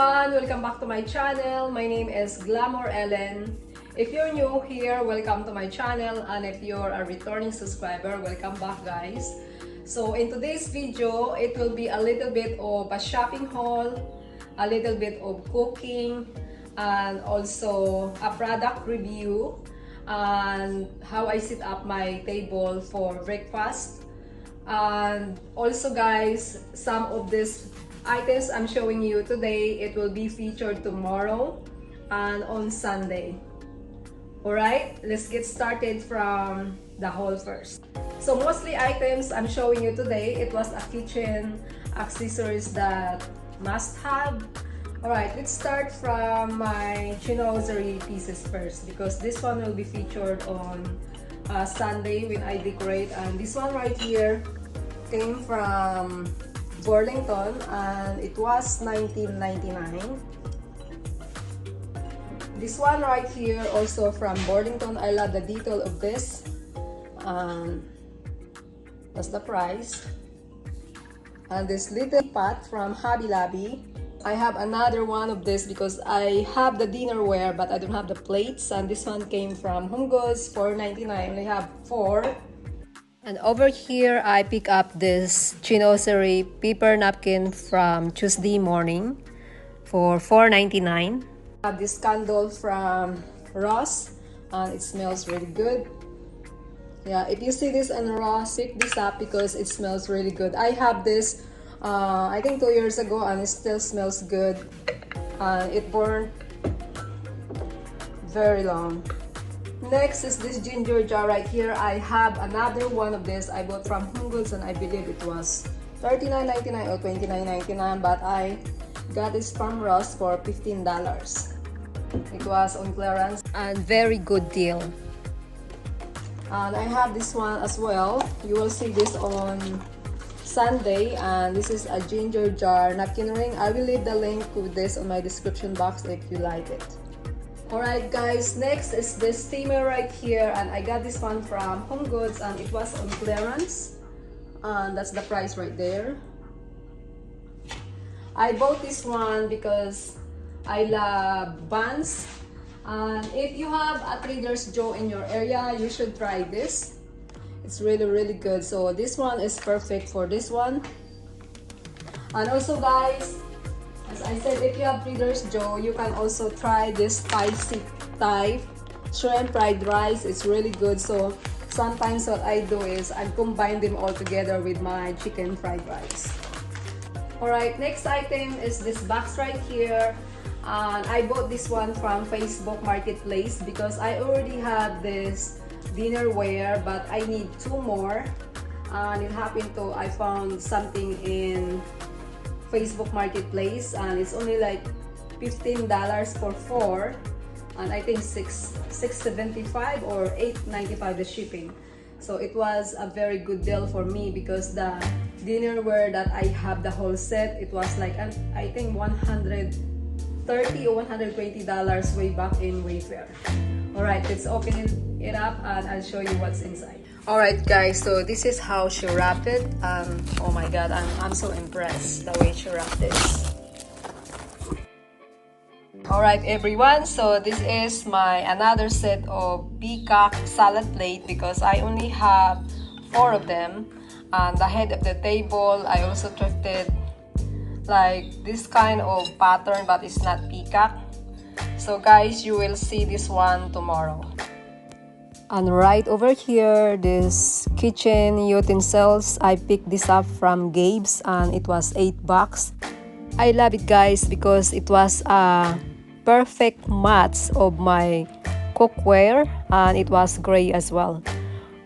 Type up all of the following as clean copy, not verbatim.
everyone! Welcome back to my channel. My name is Glamour Ellen. If you're new here, welcome to my channel, and if you're a returning subscriber, welcome back, guys. So in today's video, it will be a little bit of a shopping haul, a little bit of cooking, and also a product review, and how I set up my table for breakfast. And also, guys, some of these items I'm showing you today, it will be featured tomorrow and on Sunday. Alright, let's get started from the haul first. So mostly items I'm showing you today, it was a kitchen accessories that must have. Alright, let's start from my chinoiserie pieces first, because this one will be featured on Sunday when I decorate. And this one right here came from Burlington, and it was $19.99. This one right here also from Burlington. I love the detail of this. That's the price. And this little pot from Hobby Lobby. I have another one of this because I have the dinnerware but I don't have the plates, and this one came from Home Goods, $4.99. I have 4. And over here, I pick up this chinoiserie paper napkin from Tuesday Morning for $4.99. I have this candle from Ross, and it smells really good. Yeah, if you see this in Ross, pick this up because it smells really good. I have this, I think 2 years ago, and it still smells good. It burned very long. Next is this ginger jar right here. I have another one of this I bought from Home Goods, and I believe it was $39.99 or $29.99, but I got this from Ross for $15. It was on clearance and very good deal. And I have this one as well. You will see this on Sunday, and this is a ginger jar napkin ring. I will leave the link to this on my description box if you like it. Alright, guys, next is this steamer right here, and I got this one from Home Goods, and it was on clearance, and that's the price right there. I bought this one because I love buns, and if you have a Trader's Joe in your area, you should try this. It's really good. So this one is perfect for this one. And also, guys, as I said, if you have Trader's Joe, you can also try this spicy type shrimp fried rice. It's really good. So sometimes what I do is I combine them all together with my chicken fried rice. Alright, next item is this box right here. And I bought this one from Facebook Marketplace because I already have this dinnerware, but I need 2 more. And it happened to, I found something in Facebook Marketplace, and it's only like $15 for 4, and I think $6.75 or $8.95 the shipping. So it was a very good deal for me because the dinnerware that I have, the whole set, it was like I think $130 or $120 way back in Wayfair. Alright, let's open it up and I'll show you what's inside. Alright, guys, so this is how she wrapped it. Oh my god, I'm so impressed the way she wrapped this. Alright, everyone, so this is my another set of peacock salad plate because I only have 4 of them. And the head of the table, I also thrifted like this kind of pattern, but it's not peacock. So guys, you will see this one tomorrow. And right over here, this kitchen utensils, I picked this up from Gabe's, and it was $8. I love it, guys, because it was a perfect match of my cookware, and it was gray as well.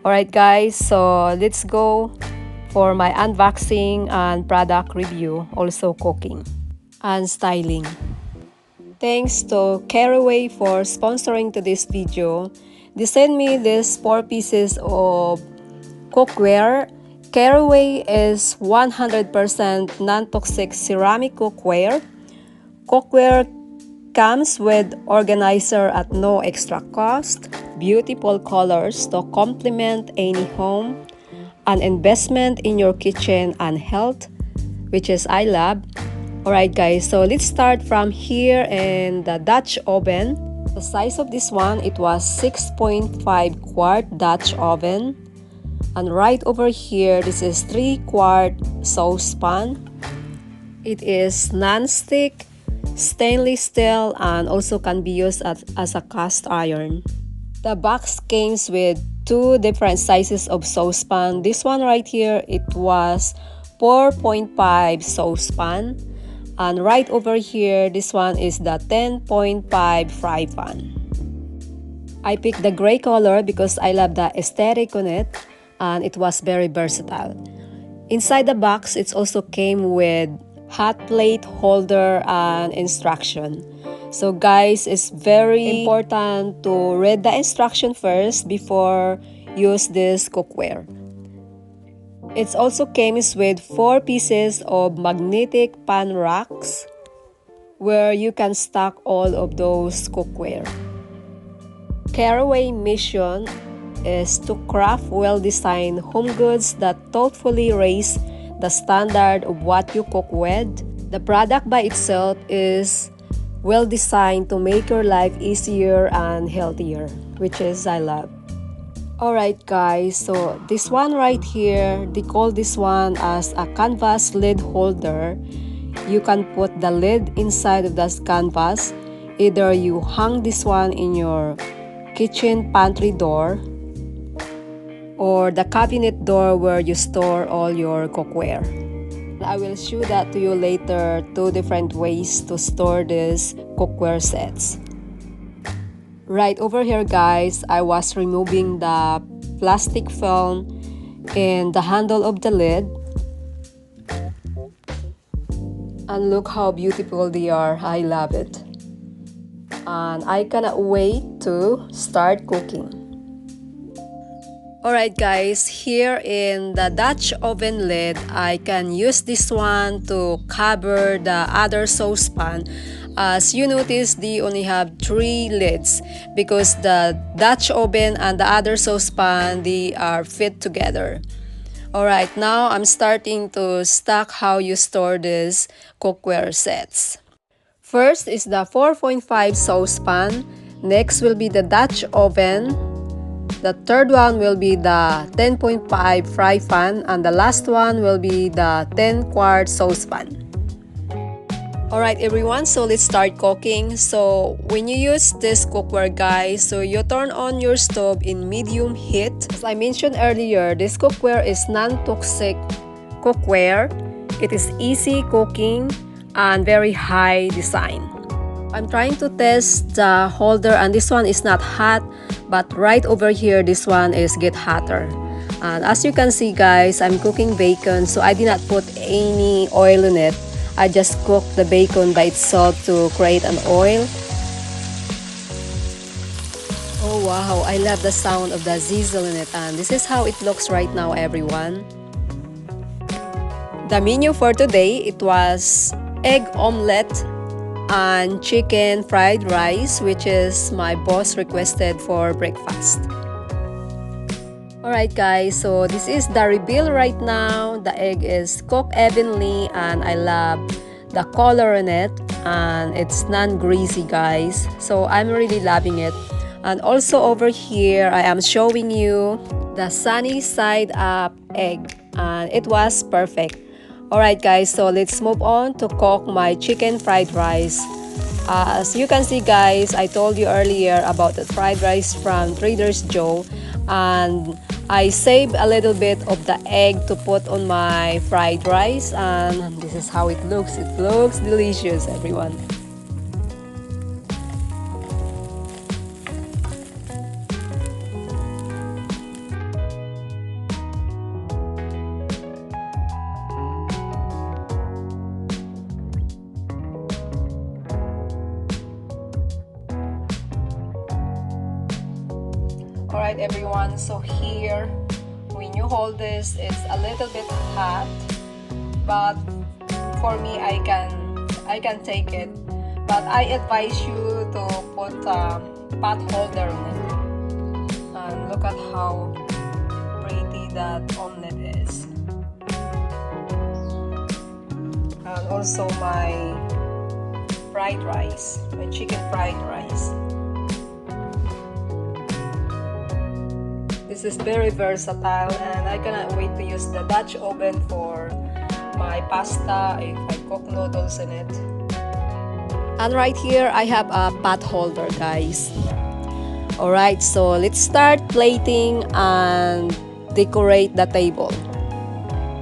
Alright, guys, so let's go for my unboxing and product review, also cooking and styling. Thanks to CARAWAY for sponsoring to this video. They sent me these 4 pieces of cookware. CARAWAY is 100% non-toxic ceramic cookware. Cookware comes with organizer at no extra cost, beautiful colors to complement any home, an investment in your kitchen and health, which is I love, Alright guys, so let's start from here in the Dutch oven. The size of this one, it was 6.5 quart Dutch oven. And right over here, this is 3-quart saucepan. It is non-stick, stainless steel, and also can be used as a cast iron. The box comes with 2 different sizes of saucepan. This one right here, it was 4.5 saucepan. And right over here, this one is the 10.5 fry pan. I picked the gray color because I love the aesthetic on it, and it was very versatile. Inside the box, it also came with hot plate holder and instruction. So guys, it's very important to read the instruction first before use this cookware. It also comes with 4 pieces of magnetic pan racks where you can stack all of those cookware. CARAWAY mission is to craft well-designed home goods that thoughtfully raise the standard of what you cook with. The product by itself is well-designed to make your life easier and healthier, which is I love. Alright guys, so this one right here, they call this one as a canvas lid holder. You can put the lid inside of this canvas. Either you hang this one in your kitchen pantry door or the cabinet door where you store all your cookware. I will show that to you later, 2 different ways to store these cookware sets. Right over here guys, I was removing the plastic film and the handle of the lid. And look how beautiful they are. I love it. And I cannot wait to start cooking. Alright guys, here in the Dutch oven lid, I can use this one to cover the other saucepan. As you notice, they only have 3 lids because the Dutch oven and the other saucepan, they are fit together. Alright, now I'm starting to stack how you store these cookware sets. First is the 4.5 saucepan. Next will be the Dutch oven. The third one will be the 10.5 fry pan, and the last one will be the 10-quart saucepan. Alright everyone, so let's start cooking. So when you use this cookware guys, so you turn on your stove in medium heat. As I mentioned earlier, this cookware is non-toxic cookware. It is easy cooking and very high design. I'm trying to test the holder and this one is not hot, but right over here this one is get hotter. And as you can see guys, I'm cooking bacon, so I did not put any oil in it. I just cooked the bacon by itself to create an oil. Oh wow, I love the sound of the sizzle in it, and this is how it looks right now everyone. The menu for today, it was egg omelette and chicken fried rice, which is my boss requested for breakfast. Alright guys, so this is the reveal right now. The egg is cooked evenly and I love the color in it, and it's non-greasy guys, so I'm really loving it. And also over here I am showing you the sunny side up egg, and it was perfect. Alright guys, so let's move on to cook my chicken fried rice. As you can see guys, I told you earlier about the fried rice from Trader Joe's, and I saved a little bit of the egg to put on my fried rice, and this is how it looks. It looks delicious everyone. Alright everyone, so here when you hold this, it's a little bit hot, but for me I can take it, but I advise you to put a pot holder on it. And look at how pretty that omelet is. And also my fried rice, my chicken fried rice. This is very versatile and I cannot wait to use the Dutch oven for my pasta if I cook noodles in it. And right here I have a pot holder, guys. Alright, so let's start plating and decorate the table.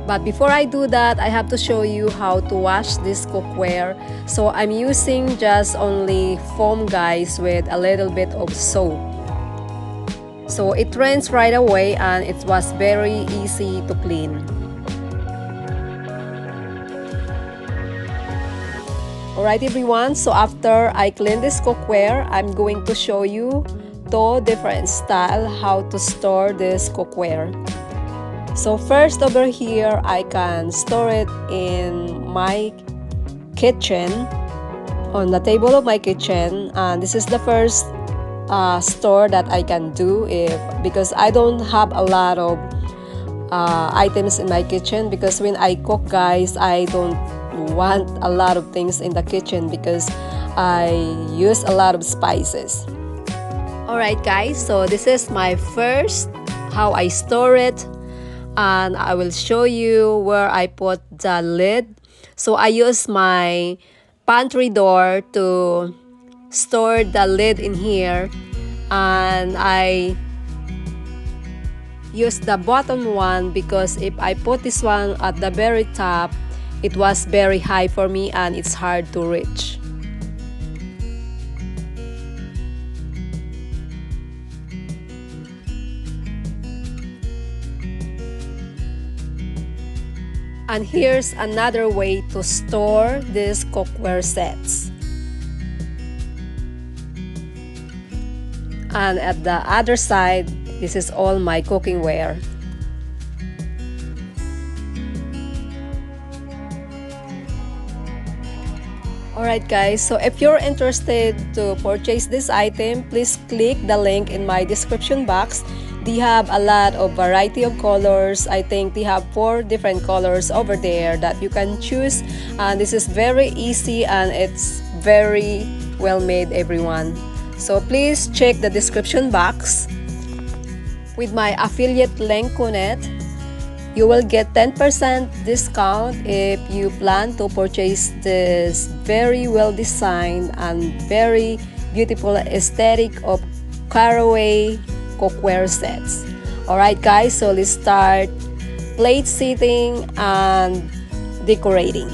But before I do that, I have to show you how to wash this cookware. So I'm using just only foam, guys, with a little bit of soap. So it rinses right away and it was very easy to clean. Alright everyone, so after I clean this cookware, I'm going to show you two different styles how to store this cookware. So first over here, I can store it in my kitchen, on the table of my kitchen, and this is the first store that I can do because I don't have a lot of items in my kitchen, because when I cook, guys, I don't want a lot of things in the kitchen because I use a lot of spices. Alright guys, so this is my first how I store it, and I will show you where I put the lid. So I use my pantry door to store the lid in here, and I use the bottom one because if I put this one at the very top, it was very high for me and it's hard to reach. And here's another way to store these cookware sets. And at the other side, this is all my cooking ware. Alright guys, so if you're interested to purchase this item, please click the link in my description box. They have a lot of variety of colors. I think they have 4 different colors over there that you can choose, and this is very easy and it's very well made, everyone. So please check the description box. With my affiliate link on it, you will get 10% discount if you plan to purchase this very well designed and very beautiful aesthetic of CARAWAY cookware sets. Alright guys, so let's start plate setting and decorating.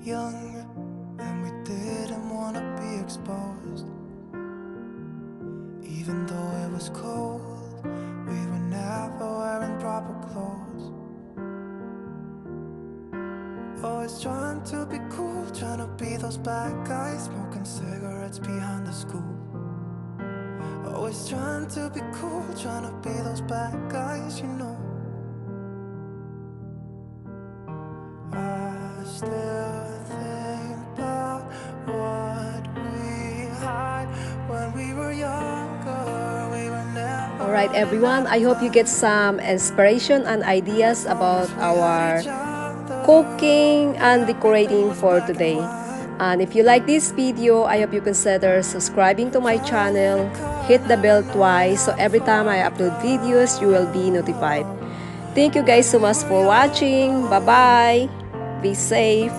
Young, and we didn't want to be exposed. Even was cold. We were never wearing proper clothes. Always trying to be cool, trying to be those bad guys, smoking cigarettes behind the school. Always trying to be cool, trying to be those bad guys, you know. I still think about what we had when we were younger. We were never. Alright everyone, I hope you get some inspiration and ideas about our cooking and decorating for today. And if you like this video, I hope you consider subscribing to my channel. Hit the bell twice so every time I upload videos, you will be notified. Thank you guys so much for watching. Bye-bye. Be safe.